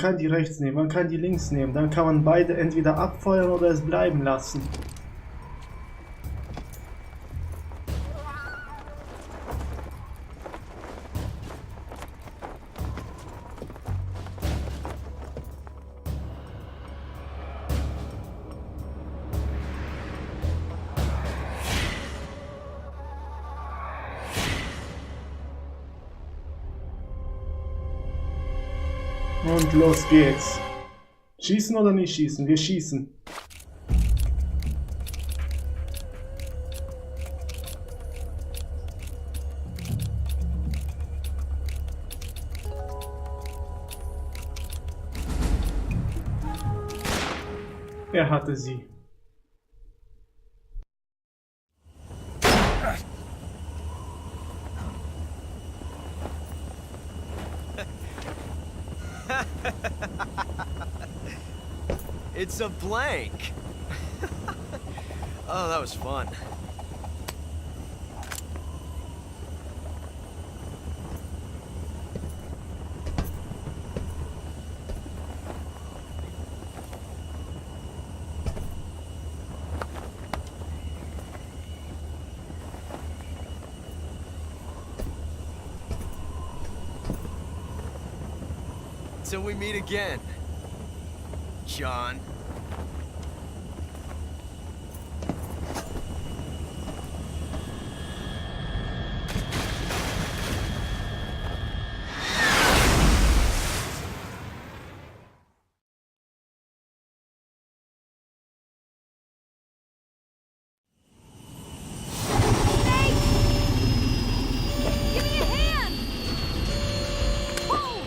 kann die rechts nehmen, man kann die links nehmen. Dann kann man beide entweder abfeuern oder es bleiben lassen. Und los geht's. Schießen oder nicht schießen? Wir schießen. Er hatte sie. It's a blank. Oh, that was fun. Till we meet again, John. Give me a hand! Whoa!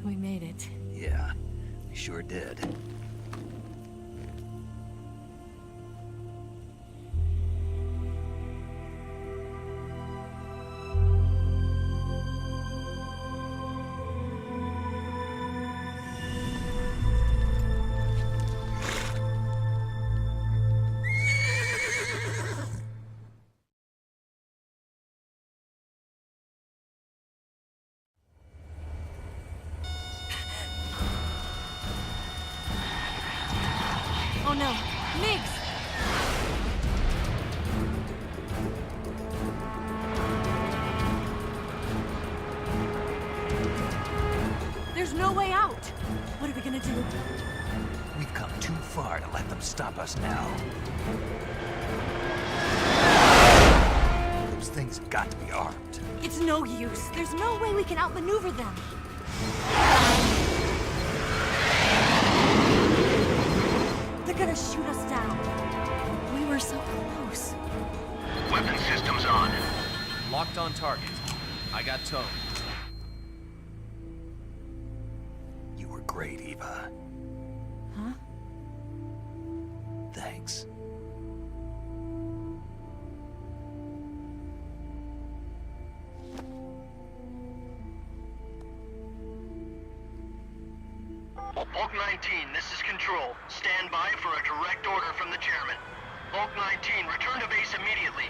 We made it. Yeah, we sure did. Oh no, Migs! There's no way out! What are we gonna do? We've come too far to let them stop us now. Those things have got to be armed. It's no use. There's no way we can outmaneuver them. They're gonna shoot us down. We were so close. Weapon systems on. Locked on target. I got towed. You were great, Eva. Huh? Thanks. Hulk 19, this is Control. Stand by for a direct order from the chairman. Hulk 19, return to base immediately.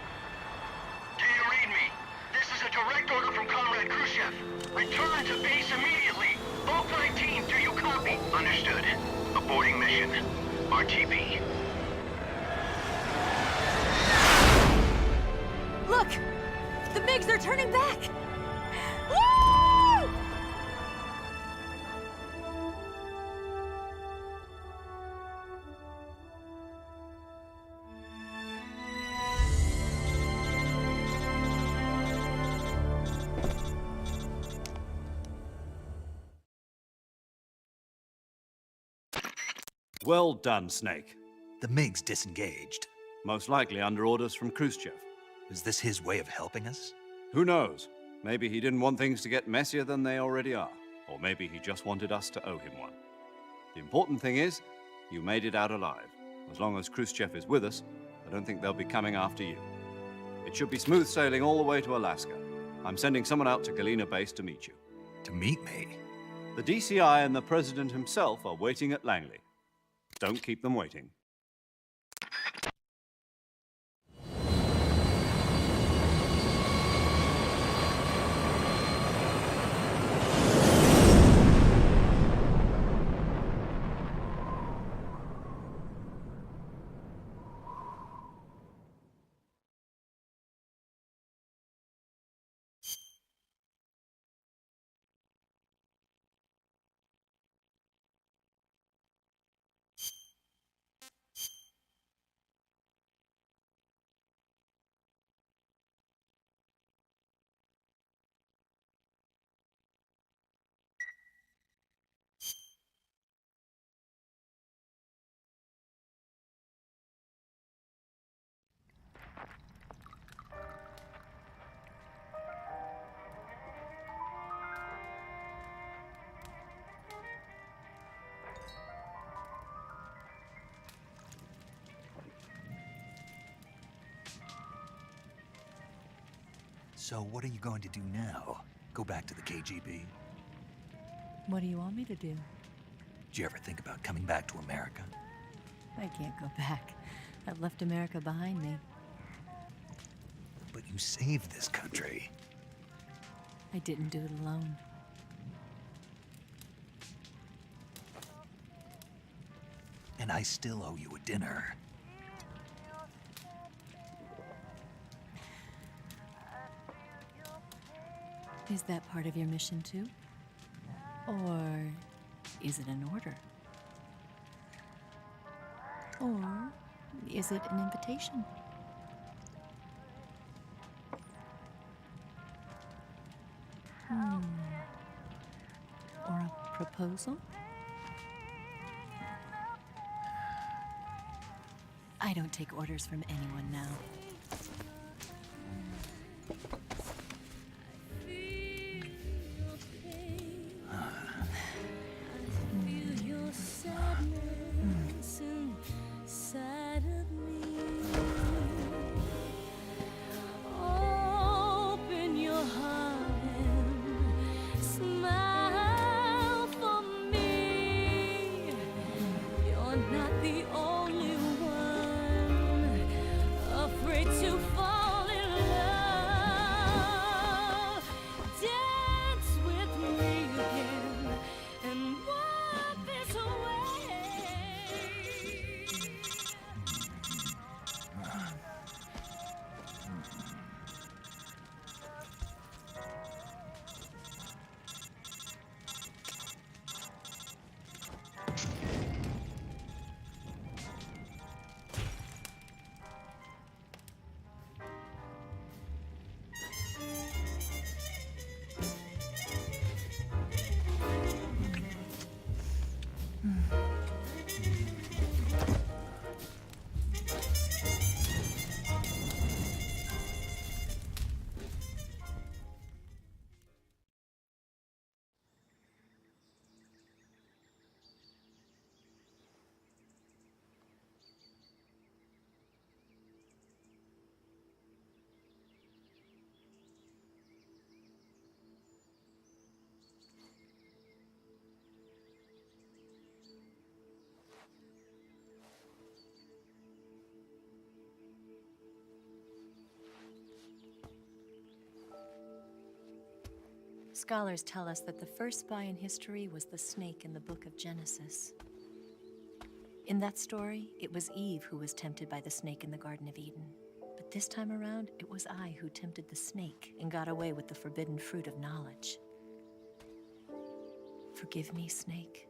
Do you read me? This is a direct order from Comrade Khrushchev. Return to base immediately. Hulk 19, do you copy? Understood. Aborting mission. RTB. Look! The MiGs are turning back! Woo! Well done, Snake. The MiG's disengaged. Most likely under orders from Khrushchev. Is this his way of helping us? Who knows? Maybe he didn't want things to get messier than they already are. Or maybe he just wanted us to owe him one. The important thing is, you made it out alive. As long as Khrushchev is with us, I don't think they'll be coming after you. It should be smooth sailing all the way to Alaska. I'm sending someone out to Galena Base to meet you. To meet me? The DCI and the President himself are waiting at Langley. Don't keep them waiting. So what are you going to do now? Go back to the KGB? What do you want me to do? Did you ever think about coming back to America? I can't go back. I've left America behind me. But you saved this country. I didn't do it alone. And I still owe you a dinner. Is that part of your mission too? Or is it an order? Or is it an invitation? Or a proposal? I don't take orders from anyone now. Scholars tell us that the first spy in history was the snake in the book of Genesis. In that story, it was Eve who was tempted by the snake in the Garden of Eden. But this time around, it was I who tempted the snake and got away with the forbidden fruit of knowledge. Forgive me, Snake.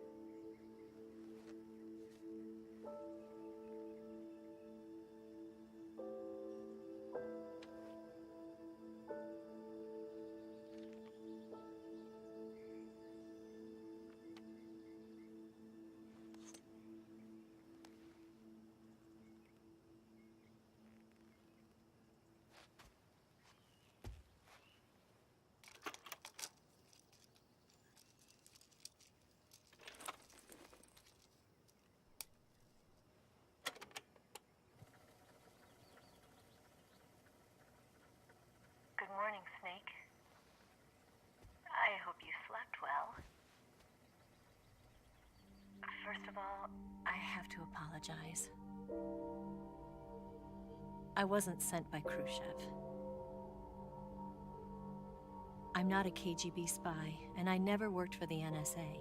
First of all, I have to apologize. I wasn't sent by Khrushchev. I'm not a KGB spy, and I never worked for the NSA.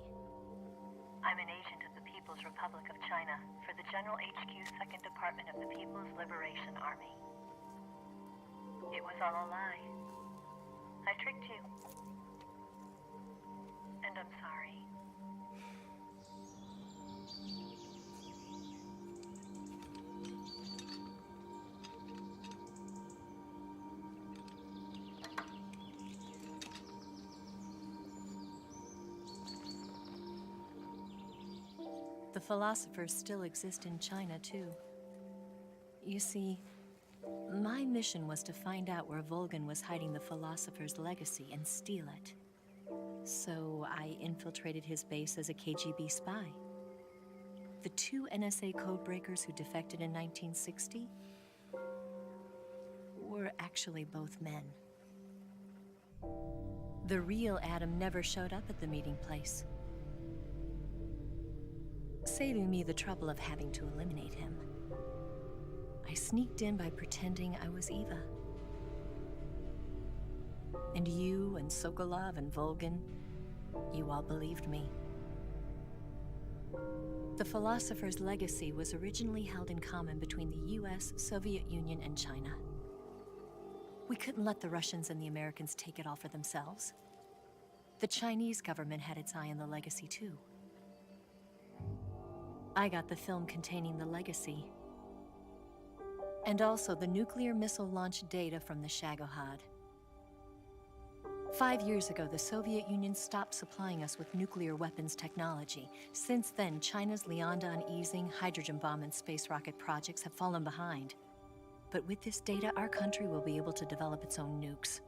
I'm an agent of the People's Republic of China for the General HQ 2nd Department of the People's Liberation Army. It was all a lie. I tricked you. And I'm sorry. The philosophers still exist in China, too. You see, my mission was to find out where Volgin was hiding the philosopher's legacy and steal it. So I infiltrated his base as a KGB spy. The 2 NSA codebreakers who defected in 1960 were actually both men. The real Adam never showed up at the meeting place, saving me the trouble of having to eliminate him. I sneaked in by pretending I was Eva. And you and Sokolov and Volgin, you all believed me. The philosopher's legacy was originally held in common between the US, Soviet Union, and China. We couldn't let the Russians and the Americans take it all for themselves. The Chinese government had its eye on the legacy, too. I got the film containing the legacy, and also the nuclear missile launch data from the Shagohod. 5 years ago, the Soviet Union stopped supplying us with nuclear weapons technology. Since then, China's Liaodong easing, hydrogen bomb, and space rocket projects have fallen behind. But with this data, our country will be able to develop its own nukes.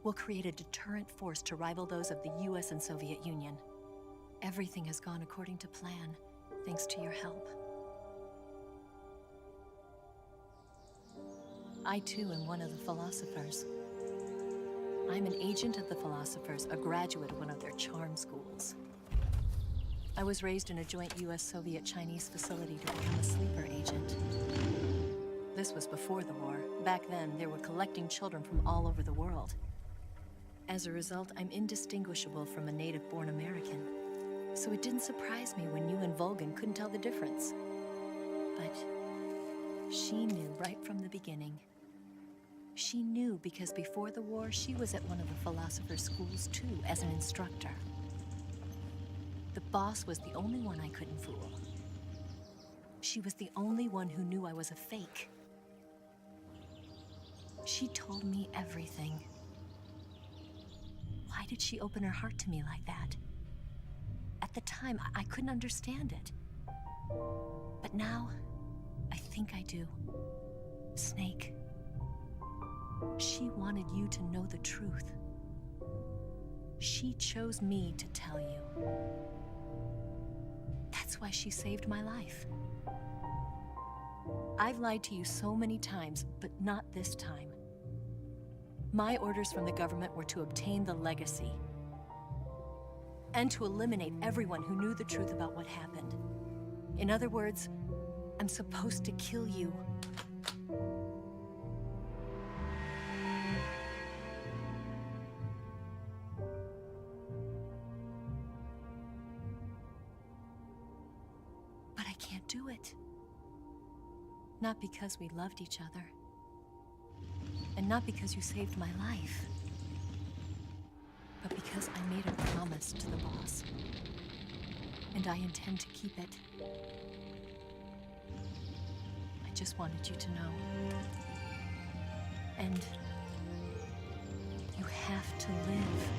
We'll create a deterrent force to rival those of the US and Soviet Union. Everything has gone according to plan, thanks to your help. I too am one of the philosophers. I'm an agent of the philosophers, a graduate of one of their charm schools. I was raised in a joint US-Soviet-Chinese facility to become a sleeper agent. This was before the war. Back then, they were collecting children from all over the world. As a result, I'm indistinguishable from a native-born American. So it didn't surprise me when you and Volgin couldn't tell the difference. But she knew right from the beginning. She knew because before the war, she was at one of the philosopher's schools too, as an instructor. The boss was the only one I couldn't fool. She was the only one who knew I was a fake. She told me everything. Why did she open her heart to me like that? At the time, I couldn't understand it. But now, I think I do. Snake. She wanted you to know the truth. She chose me to tell you. That's why she saved my life. I've lied to you so many times, but not this time. My orders from the government were to obtain the legacy and to eliminate everyone who knew the truth about what happened. In other words, I'm supposed to kill you. But I can't do it. Not because we loved each other. And not because you saved my life. But because I made a promise to the boss. And I intend to keep it. I just wanted you to know. And you have to live.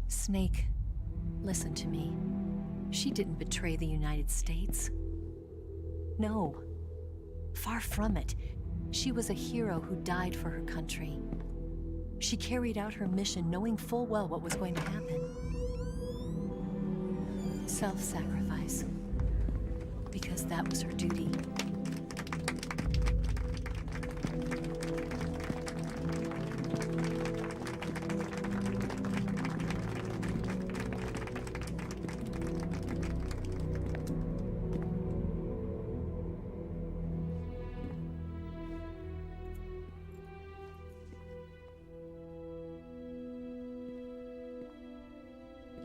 Snake, listen to me. She didn't betray the United States. No, far from it. She was a hero who died for her country. She carried out her mission knowing full well what was going to happen. Self-sacrifice. Because that was her duty.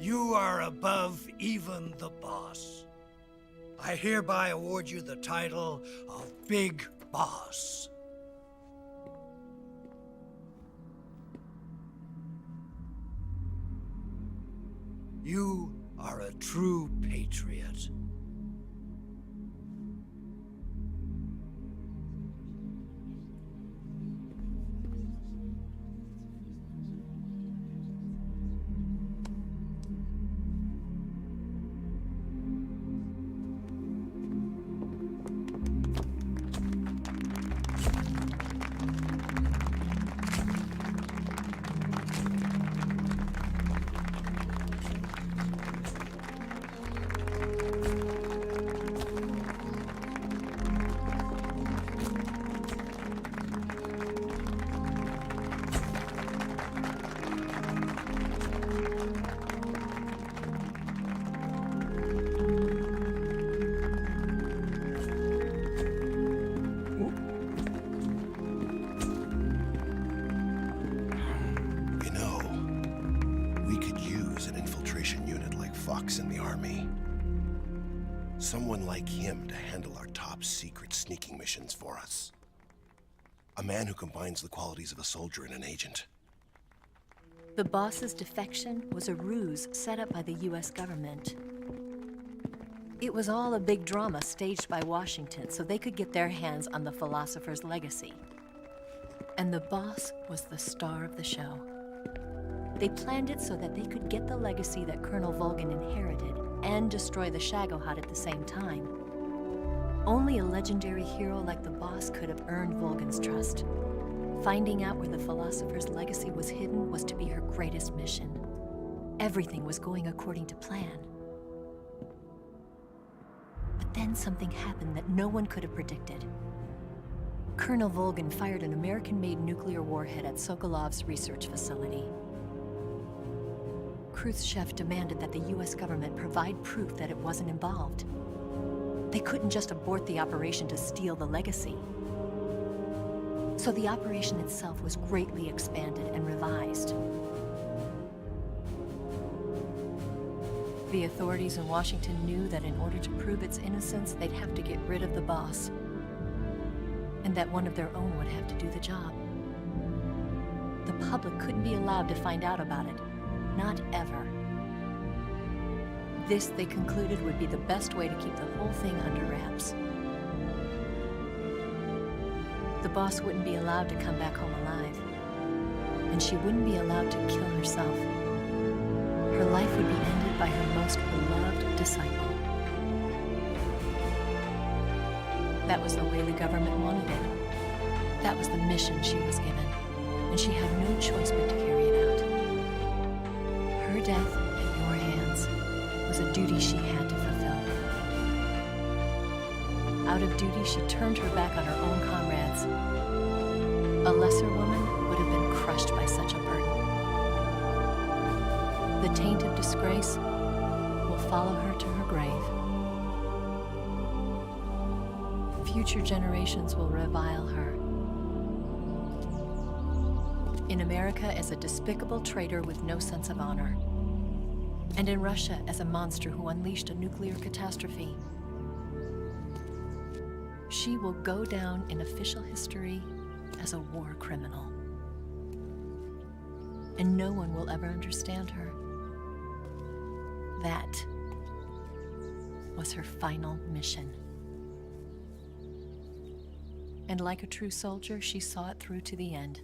You are above even the boss. I hereby award you the title of Big Boss. You are a true patriot. You know, we could use an infiltration unit like Fox in the army. Someone like him to handle our top secret sneaking missions for us. A man who combines the qualities of a soldier and an agent. The boss's defection was a ruse set up by the US government. It was all a big drama staged by Washington so they could get their hands on the philosopher's legacy. And the boss was the star of the show. They planned it so that they could get the legacy that Colonel Volgin inherited and destroy the Shagohod at the same time. Only a legendary hero like the boss could have earned Volgin's trust. Finding out where the philosopher's legacy was hidden was to be her greatest mission. Everything was going according to plan. But then something happened that no one could have predicted. Colonel Volgin fired an American-made nuclear warhead at Sokolov's research facility. Khrushchev demanded that the US government provide proof that it wasn't involved. They couldn't just abort the operation to steal the legacy. So the operation itself was greatly expanded and revised. The authorities in Washington knew that in order to prove its innocence, they'd have to get rid of the boss, and that one of their own would have to do the job. The public couldn't be allowed to find out about it, not ever. This, they concluded, would be the best way to keep the whole thing under wraps. The boss wouldn't be allowed to come back home alive, and she wouldn't be allowed to kill herself. Her life would be ended by her most beloved disciple. That was the way the government wanted it. That was the mission she was given, and she had no choice but to carry it out. Her death at your hands was a duty she had to fulfill. Out of duty, she turned her back on her own comrades. A lesser woman would have been crushed by such a burden. The taint of disgrace will follow her to her grave. Future generations will revile her. In America as a despicable traitor with no sense of honor. And in Russia as a monster who unleashed a nuclear catastrophe. She will go down in official history as a war criminal. And no one will ever understand her. That was her final mission. And like a true soldier, she saw it through to the end.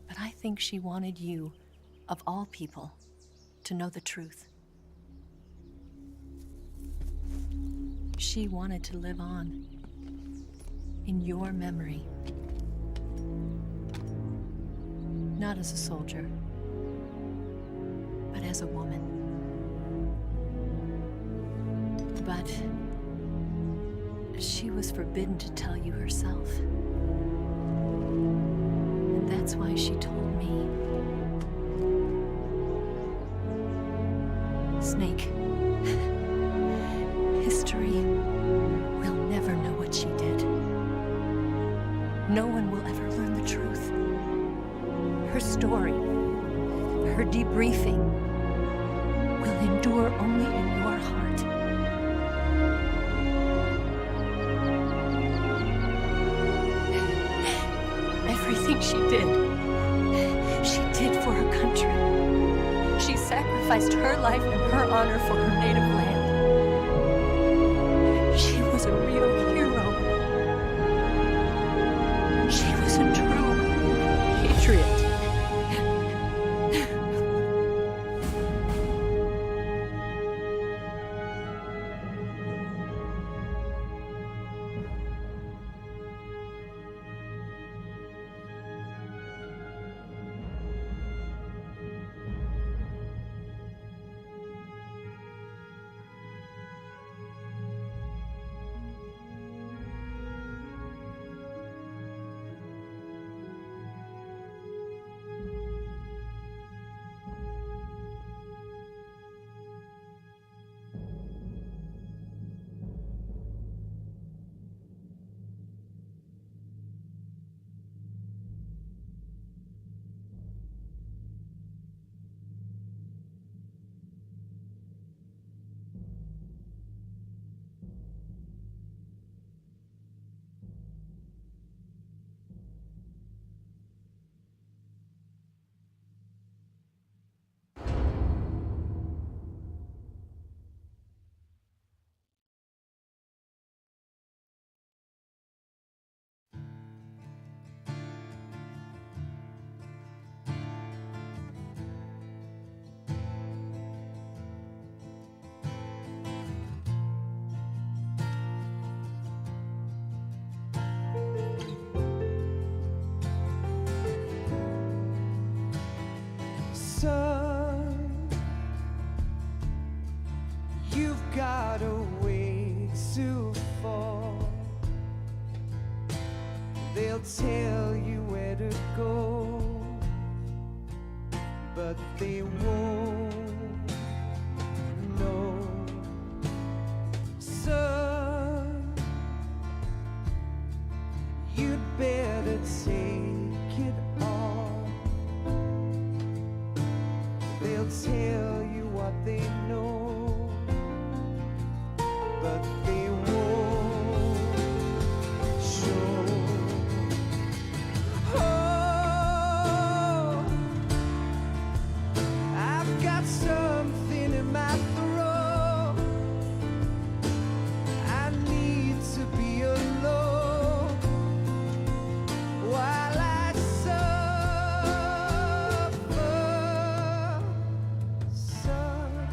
But I think she wanted you, of all people, to to know the truth. She wanted to live on in your memory. Not as a soldier, but as a woman. But she was forbidden to tell you herself. And that's why she told me. Snake, history will never know what she did. No one will ever learn the truth. Her story, her debriefing, will endure only in your heart. Everything she did for her country. She sacrificed her life and her honor for her native land. She was a real hero. She was a true patriot. Son, you've got a way to fall. They'll tell you where to go, but they won't know. Son, you'd better take it all. They'll tell you what they know, but they won't show. Oh, I've got something in my throat. I need to be alone while I suffer. Son,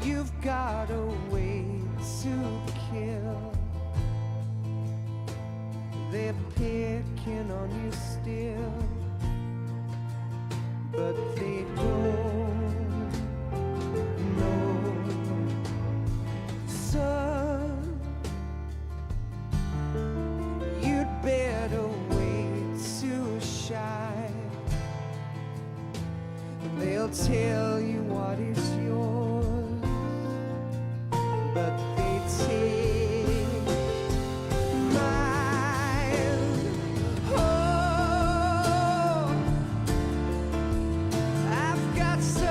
you've got a way to kill. They're picking on you still, but they don't know. Son, you'd better wait to shine. They'll tell you what is yours, but they take mine. Oh, I've got some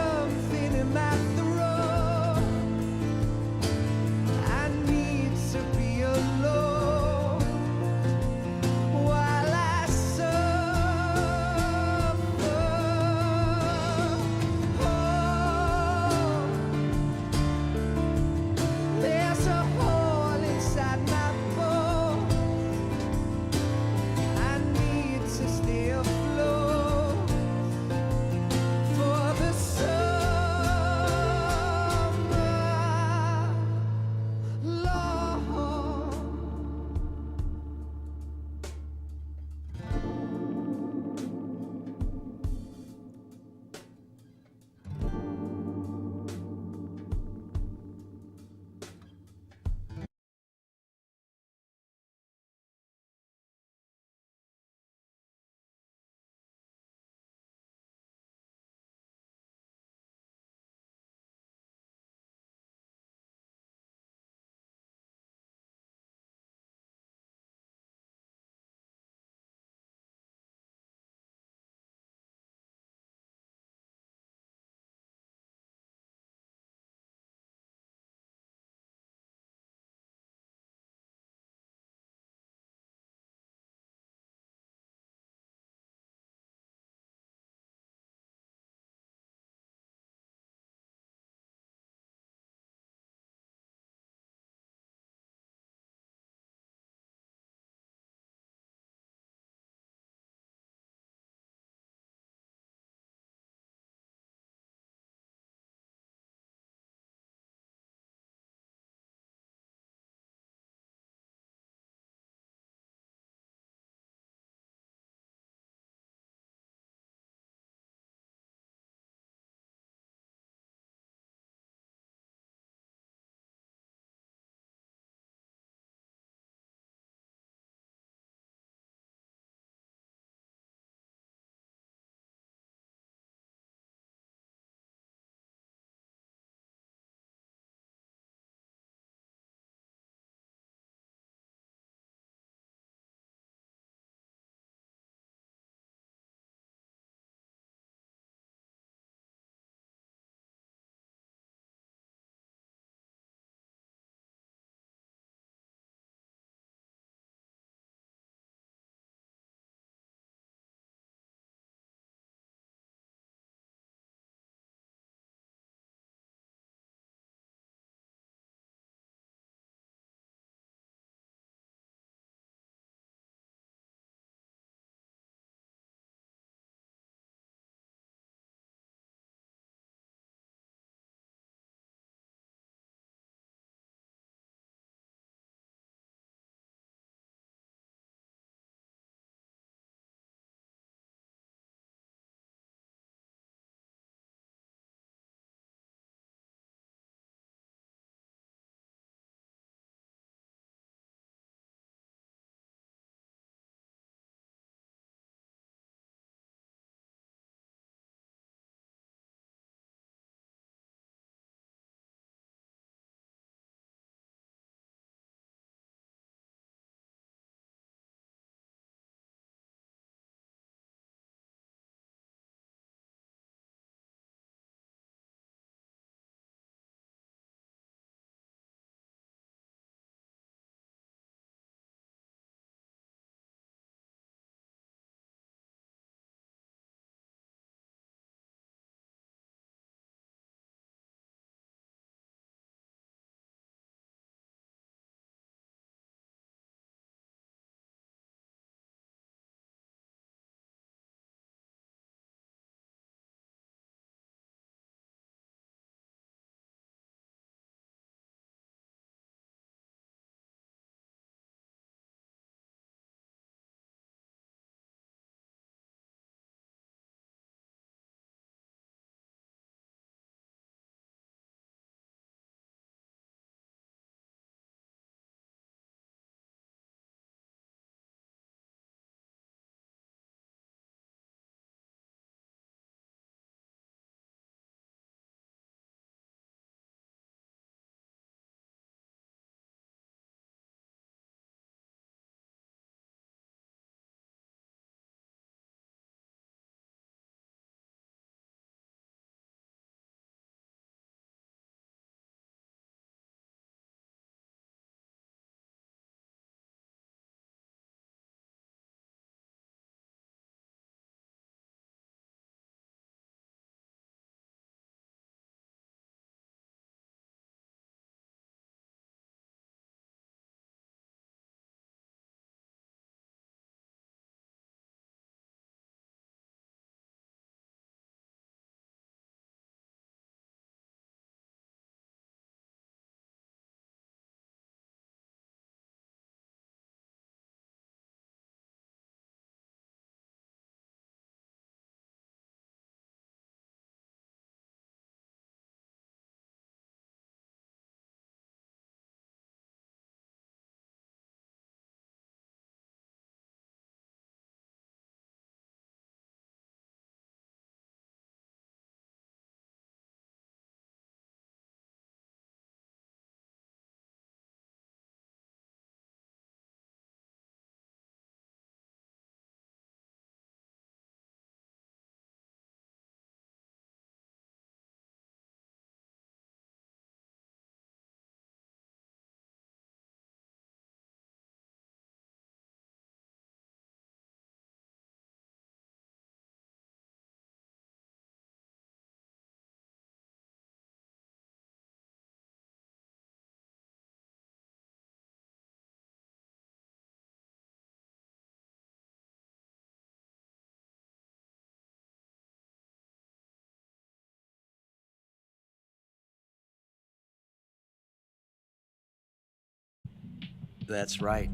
That's right.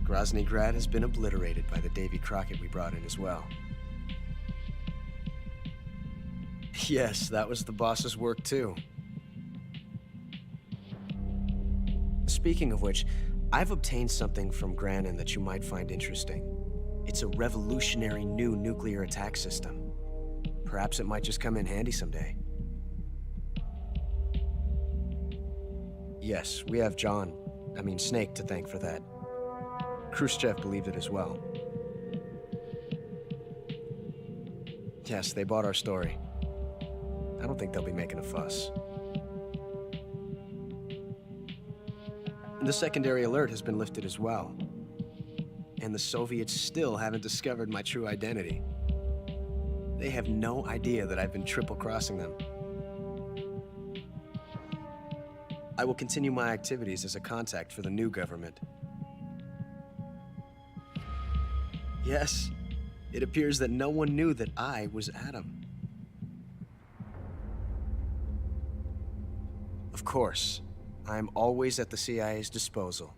Grozny Grad has been obliterated by the Davy Crockett we brought in as well. Yes, that was the boss's work too. Speaking of which, I've obtained something from Granin that you might find interesting. It's a revolutionary new nuclear attack system. Perhaps it might just come in handy someday. Yes, we have Snake to thank for that. Khrushchev believed it as well. Yes, they bought our story. I don't think they'll be making a fuss. The secondary alert has been lifted as well. And the Soviets still haven't discovered my true identity. They have no idea that I've been triple-crossing them. I will continue my activities as a contact for the new government. Yes, it appears that no one knew that I was Adam. Of course, I am always at the CIA's disposal,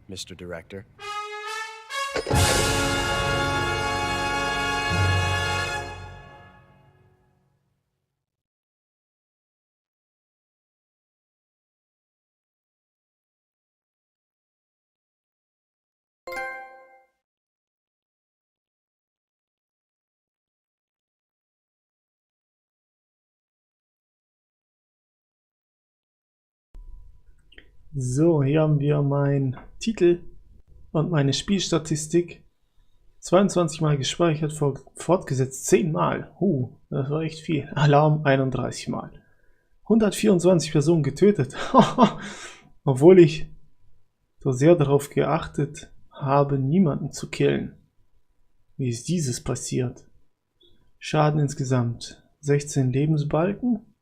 Mr. Director. So, hier haben wir meinen Titel und meine Spielstatistik. 22 Mal gespeichert, fortgesetzt 10 Mal. Das war echt viel. Alarm 31 Mal. 124 Personen getötet. Obwohl ich so sehr darauf geachtet habe, niemanden zu killen. Wie ist dieses passiert? Schaden insgesamt 16 Lebensbalken.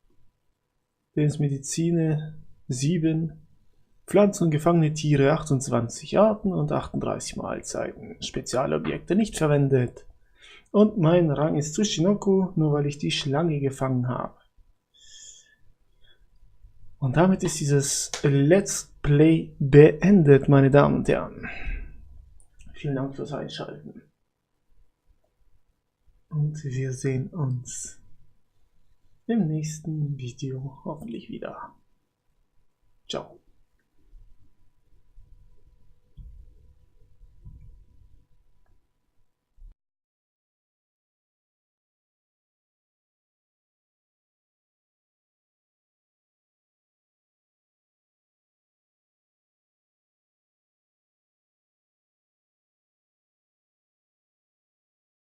Lebensmedizin 7. Pflanzen und gefangene Tiere 28 Arten und 38 Mahlzeiten. Spezialobjekte nicht verwendet. Und mein Rang ist Tsushinoku, nur weil ich die Schlange gefangen habe. Und damit ist dieses Let's Play beendet, meine Damen und Herren. Vielen Dank fürs Einschalten. Und wir sehen uns im nächsten Video hoffentlich wieder. Ciao.